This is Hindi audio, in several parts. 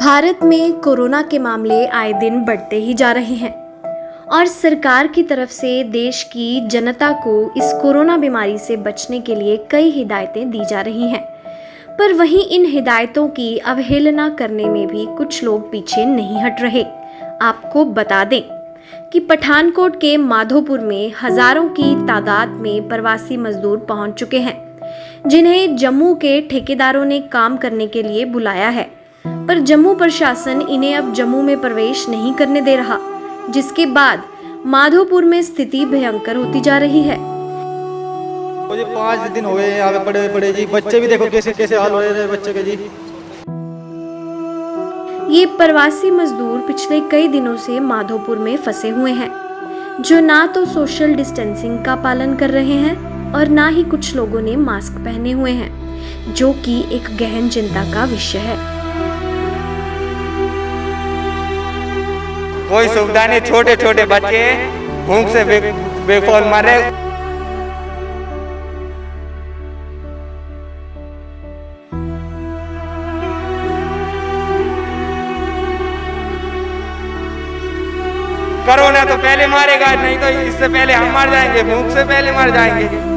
भारत में कोरोना के मामले आए दिन बढ़ते ही जा रहे हैं और सरकार की तरफ से देश की जनता को इस कोरोना बीमारी से बचने के लिए कई हिदायतें दी जा रही हैं। पर वहीं इन हिदायतों की अवहेलना करने में भी कुछ लोग पीछे नहीं हट रहे। आपको बता दें कि पठानकोट के माधोपुर में हजारों की तादाद में प्रवासी मजदूर पहुंच चुके हैं, जिन्हें जम्मू के ठेकेदारों ने काम करने के लिए बुलाया है। पर जम्मू प्रशासन इन्हें अब जम्मू में प्रवेश नहीं करने दे रहा, जिसके बाद माधोपुर में स्थिति भयंकर होती जा रही है। मुझे 5 दिन हो गए यहाँ पे पड़े जी। बच्चे भी देखो कैसे कैसे हाल हो रहे हैं बच्चे के जी। ये प्रवासी मजदूर पिछले कई दिनों से माधोपुर में फंसे हुए हैं, जो ना तो सोशल डिस्टेंसिंग का पालन कर रहे हैं और ना ही कुछ लोगों ने मास्क पहने हुए हैं, जो कि एक गहन चिंता का विषय है। कोई सुविधा नहीं, छोटे छोटे बच्चे भूख से बेखौफ मरे। कोरोना तो पहले मारेगा, नहीं तो इससे पहले हम मर जाएंगे, भूख से पहले मर जाएंगे।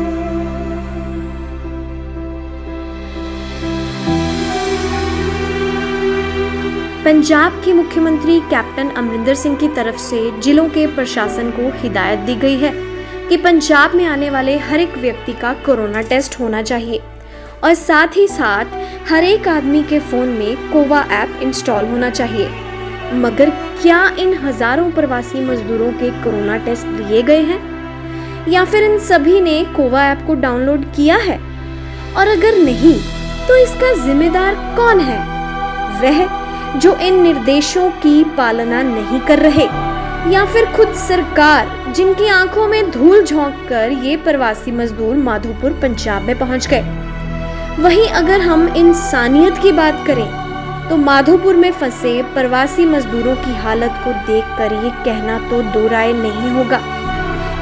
पंजाब के मुख्यमंत्री कैप्टन अमरिंदर सिंह की तरफ से जिलों के प्रशासन को हिदायत दी गई है कि पंजाब में आने वाले हर एक व्यक्ति का कोरोना टेस्ट होना चाहिए और साथ ही साथ हर एक आदमी के फोन में कोवा ऐप इंस्टॉल होना चाहिए। मगर क्या इन हजारों प्रवासी मजदूरों के कोरोना टेस्ट लिए गए हैं या फिर इन सभी ने कोवा ऐप को डाउनलोड किया है? और अगर नहीं तो इसका जिम्मेदार कौन है? वह जो इन निर्देशों की पालना नहीं कर रहे, या फिर खुद सरकार, जिनकी आंखों में धूल झोंककर ये प्रवासी मजदूर माधोपुर पंजाब में पहुंच गए। वहीं अगर हम इंसानियत की बात करें तो माधोपुर में फंसे प्रवासी मजदूरों की हालत को देखकर ये कहना तो दो राय नहीं होगा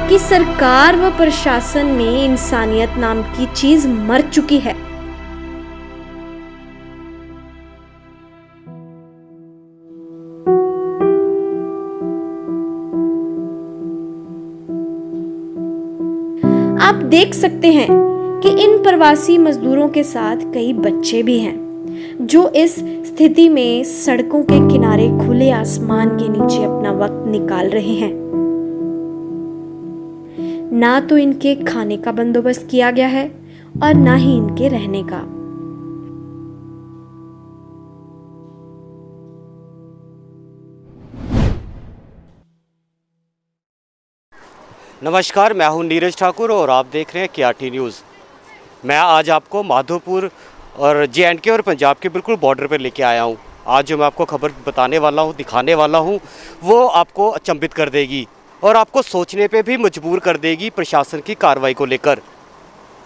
कि सरकार व प्रशासन में इंसानियत नाम की चीज मर चुकी है। आप देख सकते हैं कि इन प्रवासी मजदूरों के साथ कई बच्चे भी हैं, जो इस स्थिति में सड़कों के किनारे खुले आसमान के नीचे अपना वक्त निकाल रहे हैं। ना तो इनके खाने का बंदोबस्त किया गया है और ना ही इनके रहने का। नमस्कार, मैं हूं नीरज ठाकुर और आप देख रहे हैं KRT न्यूज़। मैं आज आपको माधोपुर और JNK और पंजाब के बिल्कुल बॉर्डर पर लेके आया हूं। आज जो मैं आपको खबर बताने वाला हूं, दिखाने वाला हूं, वो आपको अचंभित कर देगी और आपको सोचने पे भी मजबूर कर देगी प्रशासन की कार्रवाई को लेकर।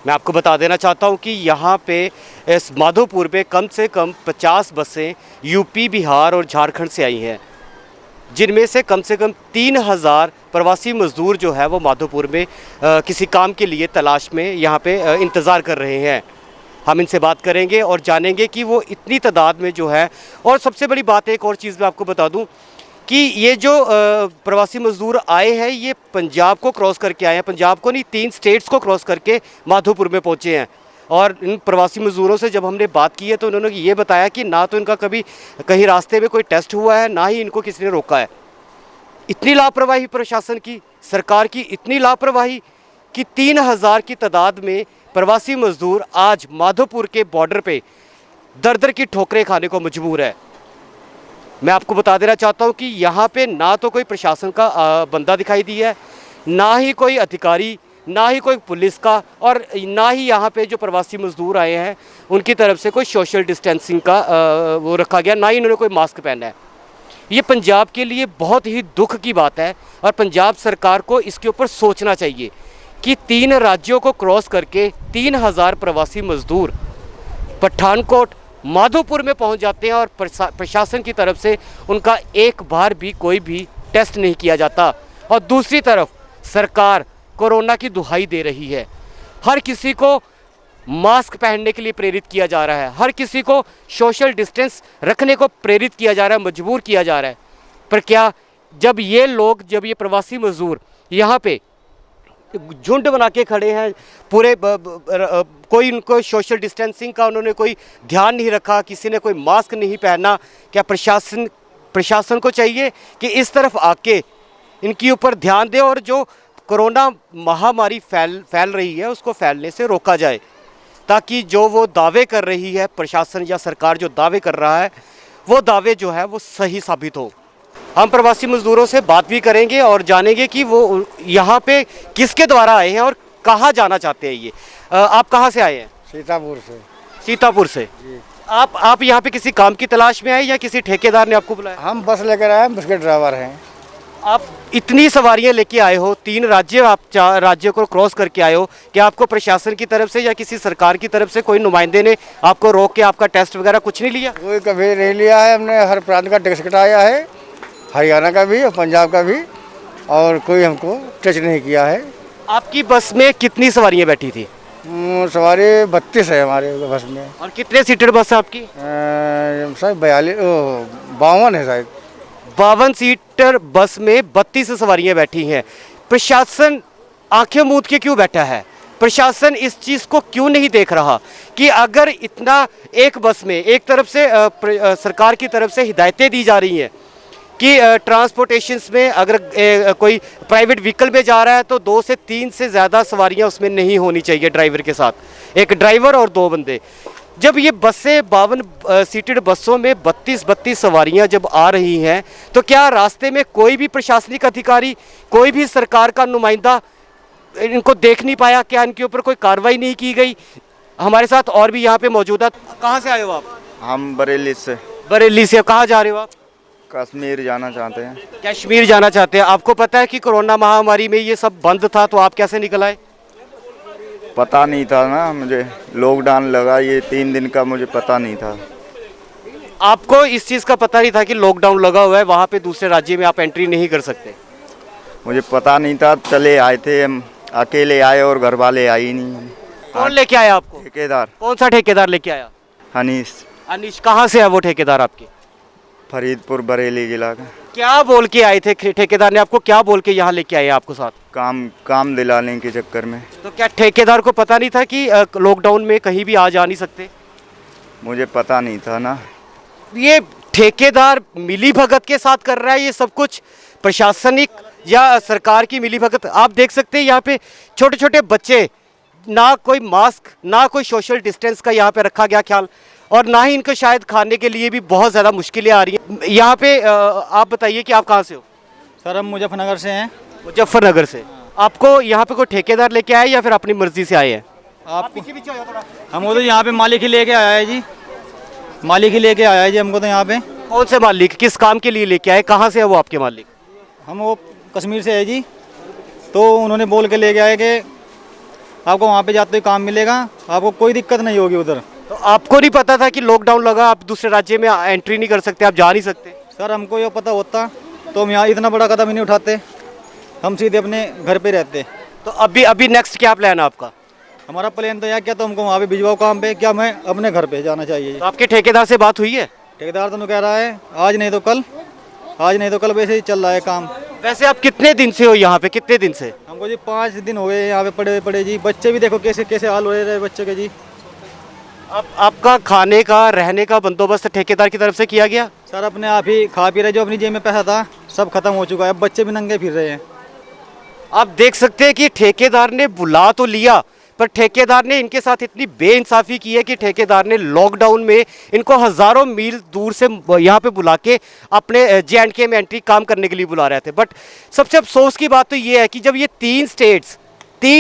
मैं आपको बता देना चाहता हूं कि यहाँ पे इस माधोपुर पे कम से कम 50 बसें यूपी, बिहार और झारखंड से आई हैं, जिनमें से कम 3000 प्रवासी मजदूर जो है वो माधोपुर में किसी काम के लिए तलाश में यहाँ पे इंतज़ार कर रहे हैं। हम इनसे बात करेंगे और जानेंगे कि वो इतनी तादाद में जो है। और सबसे बड़ी बात, एक और चीज़ मैं आपको बता दूं कि ये जो प्रवासी मजदूर आए हैं, ये पंजाब को क्रॉस करके आए हैं। पंजाब को नहीं, 3 स्टेट्स को क्रॉस करके माधोपुर में पहुँचे हैं। और इन प्रवासी मजदूरों से जब हमने बात की है तो उन्होंने ये बताया कि ना तो इनका कभी कहीं रास्ते में कोई टेस्ट हुआ है, ना ही इनको किसी ने रोका है। इतनी लापरवाही प्रशासन की, सरकार की इतनी लापरवाही कि 3000 की तादाद में प्रवासी मजदूर आज माधोपुर के बॉर्डर पे दर-दर की ठोकरें खाने को मजबूर है। मैं आपको बता देना चाहता हूँ कि यहाँ पे ना तो कोई प्रशासन का बंदा दिखाई दिया है, ना ही कोई अधिकारी, ना ही कोई पुलिस का, और ना ही यहाँ पे जो प्रवासी मजदूर आए हैं उनकी तरफ से कोई सोशल डिस्टेंसिंग का वो रखा गया, ना ही उन्होंने कोई मास्क पहना है। ये पंजाब के लिए बहुत ही दुख की बात है और पंजाब सरकार को इसके ऊपर सोचना चाहिए कि 3 राज्यों को क्रॉस करके 3000 प्रवासी मजदूर पठानकोट, माधोपुर में पहुंच जाते हैं और प्रशासन की तरफ से उनका एक बार भी कोई भी टेस्ट नहीं किया जाता। और दूसरी तरफ सरकार कोरोना की दुहाई दे रही है, हर किसी को मास्क पहनने के लिए प्रेरित किया जा रहा है, हर किसी को सोशल डिस्टेंस रखने को प्रेरित किया जा रहा है, मजबूर किया जा रहा है। पर क्या जब ये प्रवासी मजदूर यहाँ पे झुंड बना के खड़े हैं, पूरे कोई उनको सोशल डिस्टेंसिंग का उन्होंने कोई ध्यान नहीं रखा, किसी ने कोई मास्क नहीं पहना, क्या प्रशासन को चाहिए कि इस तरफ आके इनके ऊपर ध्यान दे और जो कोरोना महामारी फैल रही है उसको फैलने से रोका जाए, ताकि जो वो दावे कर रही है प्रशासन या सरकार जो दावे कर रहा है वो दावे जो है वो सही साबित हो। हम प्रवासी मजदूरों से बात भी करेंगे और जानेंगे कि वो यहाँ पे किसके द्वारा आए हैं और कहाँ जाना चाहते हैं। ये आप कहाँ से आए हैं? सीतापुर से। सीतापुर से जी। आप यहाँ पे किसी काम की तलाश में आए या किसी ठेकेदार ने आपको बुलाया? हम बस लेकर आए हैं, बस के ड्राइवर हैं। आप इतनी सवारियां लेके आए हो, 3 राज्य आप 4 राज्य को क्रॉस करके आए हो, क्या आपको प्रशासन की तरफ से या किसी सरकार की तरफ से कोई नुमाइंदे ने आपको रोक के आपका टेस्ट वगैरह कुछ नहीं लिया? कोई कभी नहीं लिया है, हमने हर प्रांत का टेस्ट कटाया है, हरियाणा का भी और पंजाब का भी, और कोई हमको टेस्ट नहीं किया है। आपकी बस में कितनी सवारियां बैठी थी? सवारी 32 है हमारे बस में। और कितने सीटेड बस है आपकी? शायद 52 है शायद। 52 सीटर बस में 32 सवारियां बैठी हैं। प्रशासन आंखें मूंद के क्यों बैठा है? प्रशासन इस चीज़ को क्यों नहीं देख रहा कि अगर इतना एक बस में एक तरफ से सरकार की तरफ से हिदायतें दी जा रही हैं कि ट्रांसपोर्टेशंस में अगर कोई प्राइवेट व्हीकल में जा रहा है तो 2 से 3 से ज़्यादा सवारियां उसमें नहीं होनी चाहिए ड्राइवर के साथ, एक ड्राइवर और 2 बंदे। जब ये बसें 52 सीटेड बसों में 32 सवारियां जब आ रही हैं तो क्या रास्ते में कोई भी प्रशासनिक अधिकारी, कोई भी सरकार का नुमाइंदा इनको देख नहीं पाया? क्या इनके ऊपर कोई कार्रवाई नहीं की गई? हमारे साथ और भी यहाँ पे मौजूद है। कहाँ से आए हो आप? हम बरेली से। बरेली से। कहाँ जा रहे हो आप? कश्मीर जाना चाहते हैं। कश्मीर जाना चाहते हैं। आपको पता है कि कोरोना महामारी में ये सब बंद था, तो आप कैसे निकल आए? पता नहीं था ना मुझे, लॉकडाउन लगा ये 3 दिन का, मुझे पता नहीं था। आपको इस चीज़ का पता नहीं था कि लॉकडाउन लगा हुआ है, वहाँ पे दूसरे राज्य में आप एंट्री नहीं कर सकते? मुझे पता नहीं था, चले आए थे हम, अकेले आए और घर वाले आए ही नहीं। कौन लेके आया आपको? ठेकेदार। कौन सा ठेकेदार लेके आया? हनीश। अनिश। कहाँ से है वो ठेकेदार आपके? फरीदपुर बरेली जिला का। क्या बोल के आए थे ठेकेदार ने आपको, क्या बोल के यहाँ लेके आए आपको साथ? काम दिलाने के चक्कर में। तो क्या ठेकेदार को पता नहीं था कि लॉकडाउन में कहीं भी आ जा नहीं सकते? मुझे पता नहीं था ना। ये ठेकेदार मिलीभगत के साथ कर रहा है ये सब कुछ, प्रशासनिक या सरकार की मिलीभगत। आप देख सकते हैं यहाँ पे छोटे छोटे बच्चे, ना कोई मास्क ना कोई सोशल डिस्टेंस का यहाँ पे रखा गया ख्याल, और ना ही इनको शायद खाने के लिए भी बहुत ज़्यादा मुश्किलें आ रही हैं यहाँ पे। आप बताइए कि आप कहाँ से हो? सर हम मुजफ्फरनगर से हैं। मुजफ्फरनगर से। आपको यहाँ पे कोई ठेकेदार लेके आए या फिर अपनी मर्जी से आए हैं? आपको हमको तो यहाँ पे मालिक ही लेके आया है जी, मालिक ही लेके आया है जी हमको तो यहाँ पे। कौन से मालिक, किस काम के लिए लेके आए? कहाँ से है वो आपके मालिक? हम वो कश्मीर से है जी, तो उन्होंने बोल के लेके आए कि आपको वहाँ पे जाते हुए काम मिलेगा, आपको कोई दिक्कत नहीं होगी उधर। तो आपको नहीं पता था कि लॉकडाउन लगा, आप दूसरे राज्य में एंट्री नहीं कर सकते, आप जा नहीं सकते? सर हमको ये पता होता तो हम यहाँ इतना बड़ा कदम ही नहीं उठाते, हम सीधे अपने घर पे रहते। तो अभी नेक्स्ट क्या प्लान है आपका? हमारा प्लान तो यार क्या, तो हमको वहाँ पे भिजवाओ काम पे, क्या मैं अपने घर पे जाना चाहिए। तो आपके ठेकेदार से बात हुई है? ठेकेदार तो कह रहा है आज नहीं तो कल, आज नहीं तो कल, वैसे ही चल रहा है काम। वैसे आप कितने दिन से हो यहाँ पे, कितने दिन से? हमको जी 5 दिन हो गए यहाँ पे पड़े पड़े जी। बच्चे भी देखो कैसे कैसे हाल हो रहे बच्चे के जी। आपका खाने का रहने का बंदोबस्त ठेकेदार की तरफ से किया गया? सर अपने आप ही खा पी रहे, जो अपनी जेब में पैसा था सब खत्म हो चुका है, अब बच्चे भी नंगे फिर रहे हैं। आप देख सकते हैं कि ठेकेदार ने बुला तो लिया, पर ठेकेदार ने इनके साथ इतनी बेइंसाफी की है कि ठेकेदार ने लॉकडाउन में इनको हज़ारों मील दूर से यहाँ पे बुला के अपने J&K में एंट्री काम करने के लिए बुला रहे थे। बट सबसे अफसोस की बात तो ये है कि जब ये 3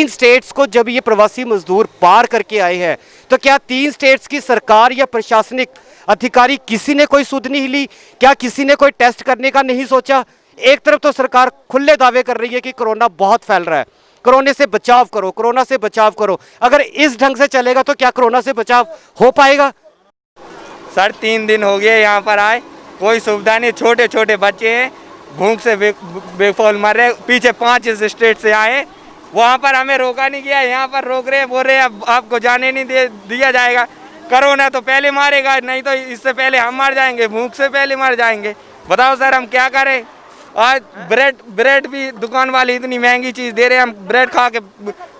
स्टेट्स को जब ये प्रवासी मजदूर पार करके आए हैं, तो क्या 3 स्टेट्स की सरकार या प्रशासनिक अधिकारी किसी ने कोई सुध नहीं ली? क्या किसी ने कोई टेस्ट करने का नहीं सोचा? एक तरफ तो सरकार खुले दावे कर रही है कि कोरोना बहुत फैल रहा है, कोरोना से बचाव करो, कोरोना से बचाव करो। अगर इस ढंग से चलेगा तो क्या कोरोना से बचाव हो पाएगा? सर 3 दिन हो गए यहाँ पर आए, कोई सुविधा नहीं। छोटे छोटे बच्चे हैं, भूख से बेफौल मर रहे। पीछे 5 स्टेट से आए, वहाँ पर हमें रोका नहीं गया, यहाँ पर रोक रहे, बोल रहे अब आपको जाने नहीं दिया जाएगा। कोरोना तो पहले मारेगा, नहीं तो इससे पहले हम मर जाएंगे, भूख से पहले मर जाएंगे। बताओ सर हम क्या करें। आज ब्रेड भी दुकान वाले इतनी महंगी चीज़ दे रहे हैं, हम ब्रेड खा के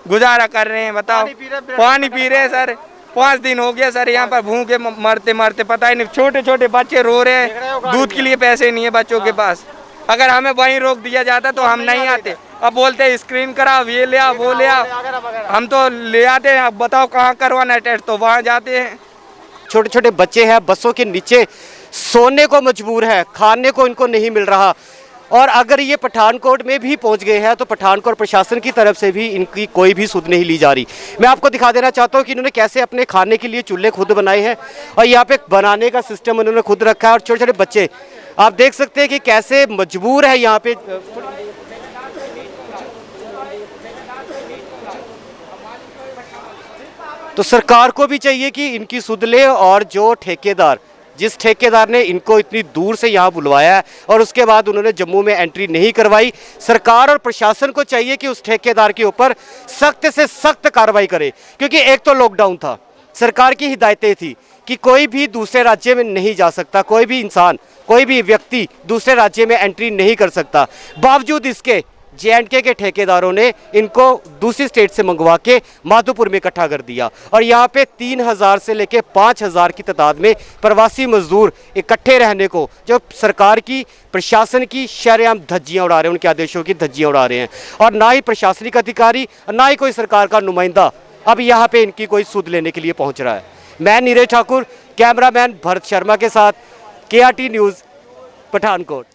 गुजारा कर रहे हैं। बताओ पानी पी रहे हैं सर। 5 दिन हो गया सर यहाँ पर भूखे मरते मरते, पता ही नहीं। छोटे छोटे बच्चे रो रहे हैं, दूध के लिए पैसे नहीं है बच्चों के पास। अगर हमें वहीं रोक दिया जाता तो हम नहीं आते। अब बोलते हैं स्क्रीन कराओ, ये ले आओ, वो ले आओ। हम तो ले आते हैं। अब बताओ कहाँ करवाना है टेस्ट, तो वहाँ जाते हैं। छोटे छोटे बच्चे हैं, बसों के नीचे सोने को मजबूर है, खाने को इनको नहीं मिल रहा। और अगर ये पठानकोट में भी पहुंच गए हैं तो पठानकोट प्रशासन की तरफ से भी इनकी कोई भी सुध नहीं ली जा रही। मैं आपको दिखा देना चाहता हूं कि इन्होंने कैसे अपने खाने के लिए चूल्हे खुद बनाए हैं और यहाँ पे बनाने का सिस्टम उन्होंने खुद रखा है। और छोटे छोटे बच्चे आप देख सकते हैं कि कैसे मजबूर है यहाँ पे। तो सरकार को भी चाहिए कि इनकी सुध ले, और जो ठेकेदार, जिस ठेकेदार ने इनको इतनी दूर से यहाँ बुलवाया है और उसके बाद उन्होंने जम्मू में एंट्री नहीं करवाई, सरकार और प्रशासन को चाहिए कि उस ठेकेदार के ऊपर सख्त से सख्त कार्रवाई करे। क्योंकि एक तो लॉकडाउन था, सरकार की हिदायतें थी कि कोई भी दूसरे राज्य में नहीं जा सकता, कोई भी इंसान, कोई भी व्यक्ति दूसरे राज्य में एंट्री नहीं कर सकता। बावजूद इसके JNK के ठेकेदारों ने इनको दूसरी स्टेट से मंगवा के माधोपुर में इकट्ठा कर दिया और यहाँ पे 3000 से लेके 5000 की तादाद में प्रवासी मजदूर इकट्ठे रहने को, जो सरकार की, प्रशासन की शरेआम धज्जियाँ उड़ा रहे हैं, उनके आदेशों की धज्जियाँ उड़ा रहे हैं। और ना ही प्रशासनिक अधिकारी, ना ही कोई सरकार का नुमाइंदा अब यहाँ पे इनकी कोई सुध लेने के लिए पहुँच रहा है। मैं नीरज ठाकुर, कैमरामैन भरत शर्मा के साथ, KRT न्यूज़, पठानकोट।